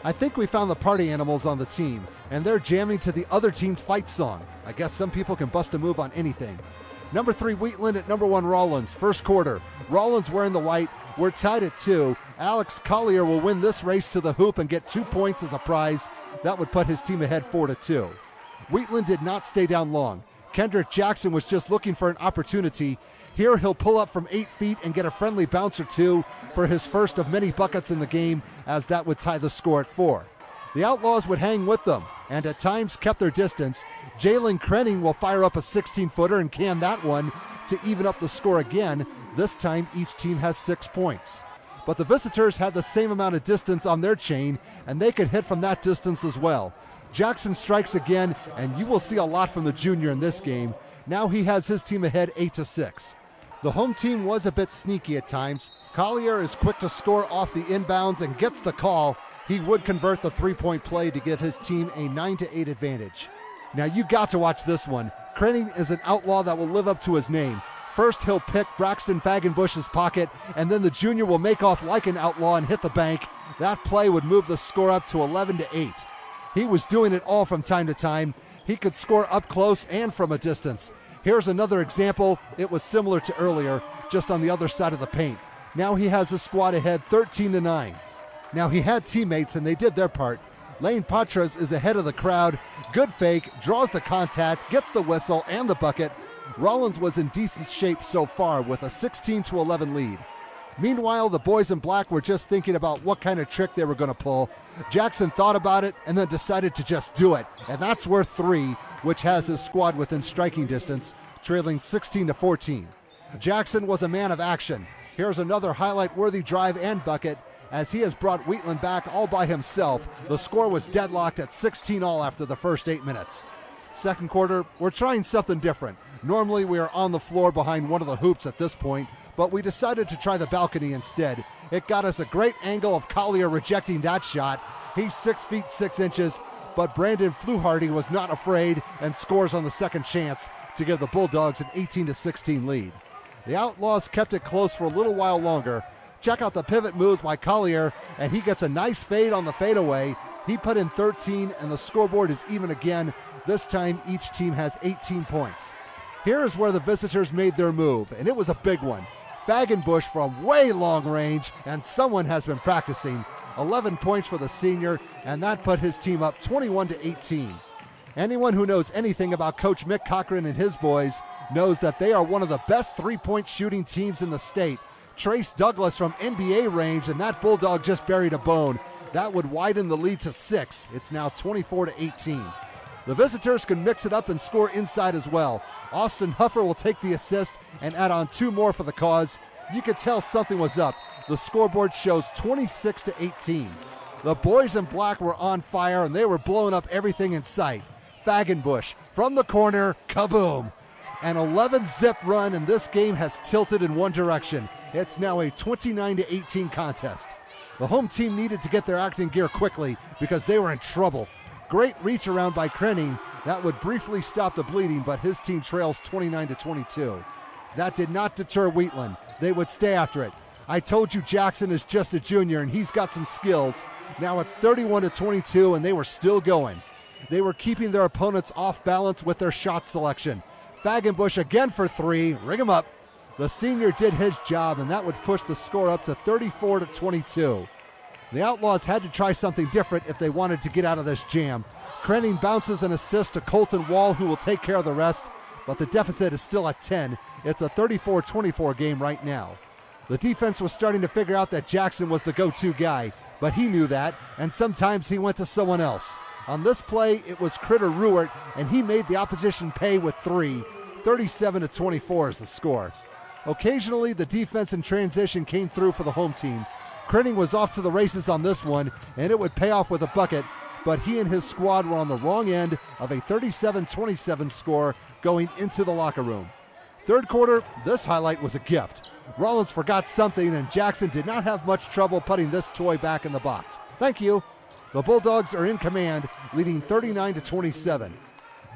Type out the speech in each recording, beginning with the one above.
I think we found the party animals on the team, and they're jamming to the other team's fight song. I guess some people can bust a move on anything. Number 3, Wheatland at number 1, Rawlins. First quarter. Rawlins wearing the white. We're tied at 2. Alex Collier will win this race to the hoop and get 2 points as a prize. That would put his team ahead 4-2. Wheatland did not stay down long. Kendrick Jackson was just looking for an opportunity. Here he'll pull up from 8 feet and get a friendly bounce or two for his first of many buckets in the game, as that would tie the score at 4. The Outlaws would hang with them and at times kept their distance. Jalen Krenning will fire up a 16-footer and can that one to even up the score again. This time each team has 6 points. But the visitors had the same amount of distance on their chain, and they could hit from that distance as well. Jackson strikes again, and you will see a lot from the junior in this game. Now he has his team ahead 8-6. The home team was a bit sneaky at times. Collier is quick to score off the inbounds and gets the call. He would convert the 3-point play to give his team a 9-8 advantage. Now you got to watch this one. Krenning is an outlaw that will live up to his name. First he'll pick Braxton Fagenbush's pocket, and then the junior will make off like an outlaw and hit the bank. That play would move the score up to 11-8. He was doing it all from time to time. He could score up close and from a distance. Here's another example. It was similar to earlier, just on the other side of the paint. Now he has his squad ahead 13-9. Now he had teammates and they did their part. Lane Patras is ahead of the crowd. Good fake, draws the contact, gets the whistle and the bucket. Rawlins was in decent shape so far with a 16-11 lead. Meanwhile, the boys in black were just thinking about what kind of trick they were going to pull. Jackson thought about it and then decided to just do it. And that's worth 3, which has his squad within striking distance, trailing 16-14. Jackson was a man of action. Here's another highlight-worthy drive and bucket as he has brought Wheatland back all by himself. The score was deadlocked at 16-all after the first 8 minutes. Second quarter, we're trying something different. Normally we are on the floor behind one of the hoops at this point, but we decided to try the balcony instead. It got us a great angle of Collier rejecting that shot. He's 6 feet 6 inches, but Brandon Fluharty was not afraid and scores on the second chance to give the Bulldogs an 18-16 lead. The Outlaws kept it close for a little while longer. Check out the pivot moves by Collier, and he gets a nice fade on the fadeaway. He put in 13, and the scoreboard is even again. This time each team has 18 points. Here is where the visitors made their move, and it was a big one. Fagenbush from way long range, and someone has been practicing. 11 points for the senior, and that put his team up 21-18. Anyone who knows anything about Coach Mick Cochran and his boys knows that they are one of the best three-point shooting teams in the state. Trace Douglas from NBA range, and that Bulldog just buried a bone. That would widen the lead to 6. It's now 24-18. The visitors can mix it up and score inside as well. Austin Huffer will take the assist and add on 2 more for the cause. You could tell something was up. The scoreboard shows 26-18. The boys in black were on fire and they were blowing up everything in sight. Fagenbush from the corner, kaboom. An 11-zip run, and this game has tilted in one direction. It's now a 29-18 contest. The home team needed to get their acting gear quickly because they were in trouble. Great reach around by Krenning. That would briefly stop the bleeding, but his team trails 29-22. That did not deter Wheatland. They would stay after it. I told you Jackson is just a junior and he's got some skills. Now it's 31-22 and they were still going. They were keeping their opponents off balance with their shot selection. Fagenbush again for 3. Ring him up. The senior did his job, and that would push the score up to 34-22. The Outlaws had to try something different if they wanted to get out of this jam. Krenning bounces an assist to Colton Wall, who will take care of the rest, but the deficit is still at 10. It's a 34-24 game right now. The defense was starting to figure out that Jackson was the go-to guy, but he knew that, and sometimes he went to someone else. On this play, it was Critter Ruart, and he made the opposition pay with 3. 37-24 is the score. Occasionally, the defense in transition came through for the home team. Krenning was off to the races on this one, and it would pay off with a bucket, but he and his squad were on the wrong end of a 37-27 score going into the locker room. Third quarter, this highlight was a gift. Rawlins forgot something, and Jackson did not have much trouble putting this toy back in the box. Thank you. The Bulldogs are in command, leading 39-27.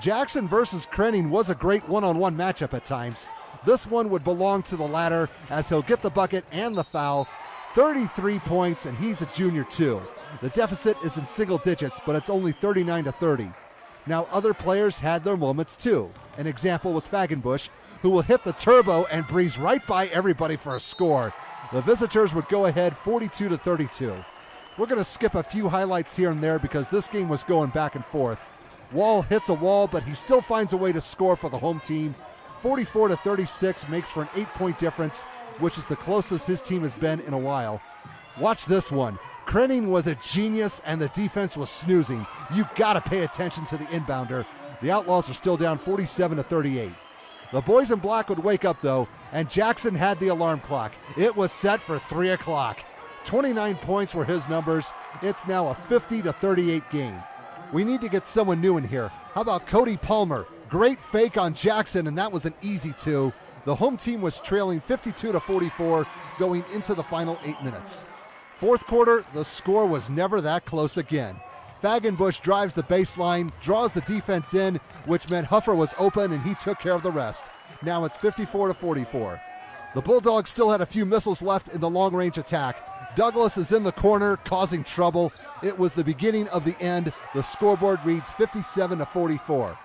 Jackson versus Krenning was a great one-on-one matchup at times. This one would belong to the latter as he'll get the bucket and the foul. 33 points, and he's a junior too. The deficit is in single digits, but it's only 39-30. Now, other players had their moments too. An example was Fagenbush, who will hit the turbo and breeze right by everybody for a score. The visitors would go ahead 42-32. We're going to skip a few highlights here and there because this game was going back and forth. Wall hits a wall, but he still finds a way to score for the home team. 44-36 makes for an 8-point difference, which is the closest his team has been in a while. Watch this one. Krenning was a genius, and the defense was snoozing. You got to pay attention to the inbounder. The Outlaws are still down 47-38. The boys in black would wake up, though, and Jackson had the alarm clock. It was set for 3 o'clock. 29 points were his numbers. It's now a 50-38 game. We need to get someone new in here. How about Cody Palmer? Great fake on Jackson, and that was an easy 2. The home team was trailing 52-44 going into the final 8 minutes. Fourth quarter, the score was never that close again. Fagenbush drives the baseline, draws the defense in, which meant Huffer was open and he took care of the rest. Now it's 54-44. The Bulldogs still had a few missiles left in the long-range attack. Douglas is in the corner, causing trouble. It was the beginning of the end. The scoreboard reads 57-44.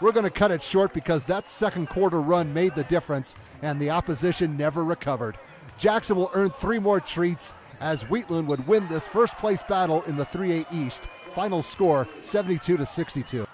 We're going to cut it short because that second quarter run made the difference, and the opposition never recovered. Jackson will earn 3 more treats as Wheatland would win this first-place battle in the 3A East. Final score, 72-62.